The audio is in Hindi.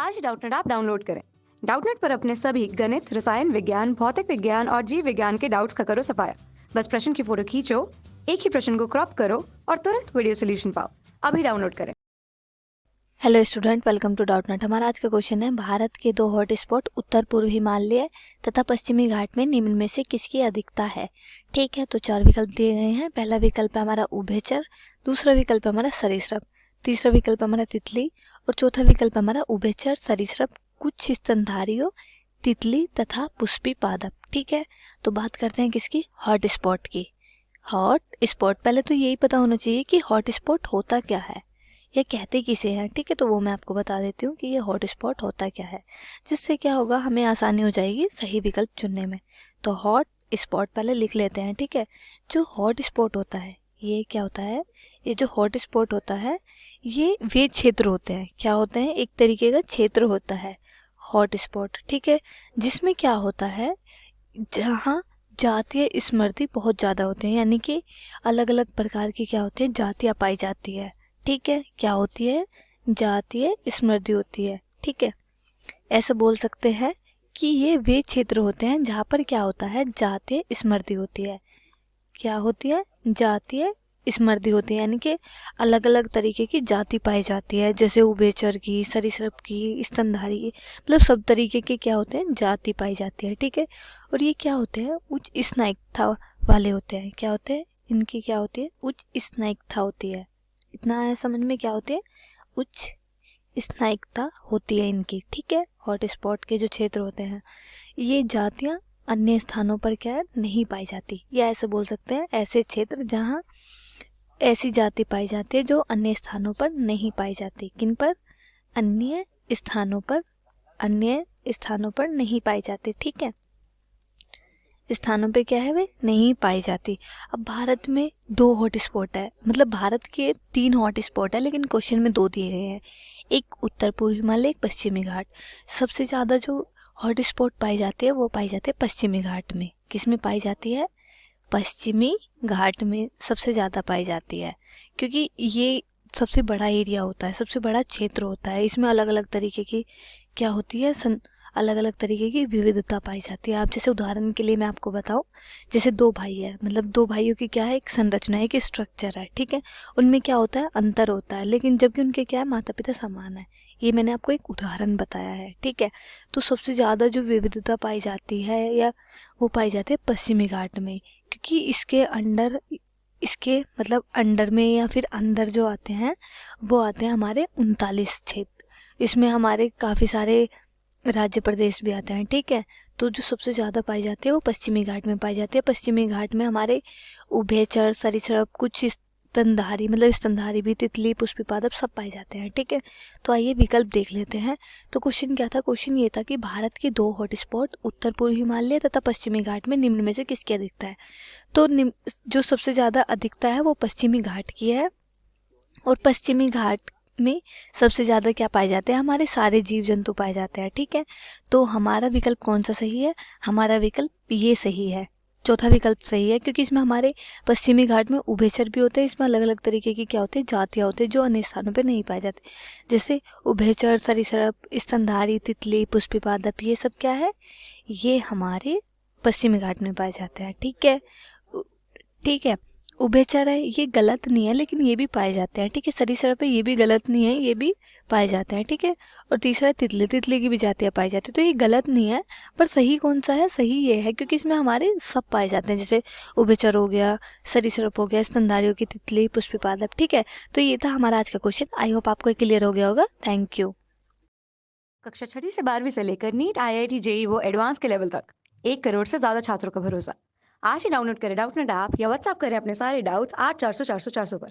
आज ही डाउटनेट ऐप डाउनलोड करें। डाउटनेट पर अपने सभी गणित, रसायन विज्ञान, भौतिक विज्ञान और जीव विज्ञान के डाउट्स का करो सफाया। बस प्रश्न की फोटो खींचो, एक ही प्रश्न को क्रॉप करो और तुरंत वीडियो सोल्यूशन पाओ। अभी डाउनलोड करें। Hello student, welcome to Doubtnut. हमारा आज का क्वेश्चन है, भारत के दो हॉट स्पॉट उत्तर पूर्व हिमालय तथा पश्चिमी घाट में निम्न में से किसकी अधिकता है। ठीक है, तो चार विकल्प दिए गए हैं। पहला विकल्प है हमारा उभयचर, दूसरा विकल्प है हमारा सरीसृप, तीसरा विकल्प हमारा तितली और चौथा विकल्प हमारा उभयचर, सरीसृप, कुछ स्तनधारियों, तितली तथा पुष्पी पादप। ठीक है, तो बात करते हैं किसकी, हॉट स्पॉट की। हॉट स्पॉट, पहले तो यही पता होना चाहिए कि हॉट स्पॉट होता क्या है, ये कहते किसे हैं। ठीक है, तो वो मैं आपको बता देती हूँ कि ये हॉट स्पॉट होता क्या है, जिससे क्या होगा, हमें आसानी हो जाएगी सही विकल्प चुनने में। तो हॉट स्पॉट पहले लिख लेते हैं। ठीक है, जो हॉट स्पॉट होता है ये क्या होता है, ये जो हॉट स्पॉट होता है ये वे क्षेत्र होते हैं, क्या होते हैं, एक तरीके का क्षेत्र होता है हॉट स्पॉट। ठीक है, जिसमें क्या होता है, जहाँ जातीय स्मृति बहुत ज़्यादा होते हैं, यानी कि अलग अलग प्रकार की क्या होती है, जातियाँ पाई जाती है। ठीक है, क्या होती है, जातीय स्मृति होती है। ठीक है, ऐसे बोल सकते हैं कि ये वे क्षेत्र होते हैं जहाँ पर क्या होता है, जातीय स्मृति होती है। क्या होती है, जातीय स्मृति होती है, यानी कि अलग अलग तरीके की जाति पाई जाती है, जैसे उभयचर की, सरीसृप की, स्तनधारी की, मतलब सब तरीके के क्या होते हैं, जाति पाई जाती है। ठीक है, और ये क्या होते हैं, उच्च स्नायिकता वाले होते हैं। क्या होते हैं, इनकी क्या होती है, उच्च स्नायिकता होती है। इतना है समझ में, क्या होती है, उच्च स्नायिकता होती है इनकी। ठीक है, हॉट स्पॉट के जो क्षेत्र होते हैं, ये जातियां अन्य स्थानों पर क्या है, नहीं पाई जाती, या ऐसे बोल सकते हैं ऐसे क्षेत्र जहाँ ऐसी जाति पाई जाती है जो अन्य स्थानों पर नहीं पाई जाती। किन पर, अन्य स्थानों पर, अन्य स्थानों पर नहीं पाई जाती। ठीक है, स्थानों पे क्या है, वे नहीं पाई जाती। अब भारत में दो हॉट स्पॉट है, मतलब भारत के तीन हॉट स्पॉट है, लेकिन क्वेश्चन में दो दिए गए हैं, एक उत्तर पूर्व हिमालय, एक पश्चिमी घाट। सबसे ज़्यादा जो हॉट स्पॉट पाई जाती है वो पाई जाती है पश्चिमी घाट में। किस में पाई जाती है, पश्चिमी घाट में सबसे ज़्यादा पाई जाती है, क्योंकि ये सबसे बड़ा एरिया होता है, सबसे बड़ा क्षेत्र होता है। इसमें अलग अलग तरीके की क्या होती है, अलग अलग तरीके की विविधता पाई जाती है। आप जैसे उदाहरण के लिए मैं आपको बताऊं, जैसे दो भाई है, मतलब दो भाइयों की क्या है, एक संरचना है, एक स्ट्रक्चर है। ठीक है, उनमें क्या होता है, अंतर होता है, लेकिन जबकि उनके क्या है, माता पिता समान है। ये मैंने आपको एक उदाहरण बताया है। ठीक है, तो सबसे ज़्यादा जो विविधता पाई जाती है या वो पाई जाती है पश्चिमी घाट में, क्योंकि इसके अंडर, इसके मतलब अंडर में या फिर अंदर जो आते हैं वो आते हैं हमारे 39 क्षेत्र। इसमें हमारे काफ़ी सारे राज्य प्रदेश भी आते हैं। ठीक है, तो जो सबसे ज़्यादा पाई जाती है वो पश्चिमी घाट में पाई जाती है। पश्चिमी घाट में हमारे उभयचर, सरीसृप, कुछ स्तनधारी, मतलब स्तनधारी भी, तितली, पुष्पी पादप सब पाए जाते हैं। ठीक है, तो आइए विकल्प देख लेते हैं। तो क्वेश्चन क्या था, क्वेश्चन ये था कि भारत के दो हॉट स्पॉट उत्तर पूर्व हिमालय तथा पश्चिमी घाट में निम्न में से किसकी अधिकता है। तो जो सबसे ज़्यादा अधिकता है वो पश्चिमी घाट की है, और पश्चिमी घाट में सबसे ज़्यादा क्या पाए जाते हैं, हमारे सारे जीव जंतु पाए जाते हैं। ठीक है, तो हमारा विकल्प कौन सा सही है, हमारा विकल्प ये सही है, चौथा विकल्प सही है, क्योंकि इसमें हमारे पश्चिमी घाट में उभयचर भी होते हैं। इसमें अलग अलग तरीके की क्या होते हैं, जातियाँ होती हैं जो अन्य स्थानों पर नहीं पाए जाते, जैसे उभयचर, सरीसृप, स्तनधारी, तितली, पुष्पी पादप, ये सब क्या है, ये हमारे पश्चिमी घाट में पाए जाते हैं। ठीक है, ठीक है, उभयचर है ये गलत नहीं है, लेकिन ये भी पाए जाते हैं। ठीक है, सरीसृप है ये भी गलत नहीं है, ये भी पाए जाते हैं। ठीक है, और तीसरा तितली, तितली की भी जातियाँ पाई जाती है, तो ये गलत नहीं है। पर सही कौन सा है, सही ये है क्योंकि इसमें हमारे सब पाए जाते हैं, जैसे उभयचर हो गया, सरीसृप हो गया, स्तनधारियों की तितली, पुष्पी पादप। ठीक है, तो ये था हमारा आज का क्वेश्चन। आई होप आपको क्लियर हो गया होगा। Thank you. कक्षा 6 से 12वीं से लेकर नीट, IIT, JEE वो एडवांस के लेवल तक 1 करोड़ से ज्यादा छात्रों का भरोसा। आज ही डाउनलोड करें डाउटनेट ऐप या व्हाट्सएप करें अपने सारे डाउट्स 8400 400 400 पर।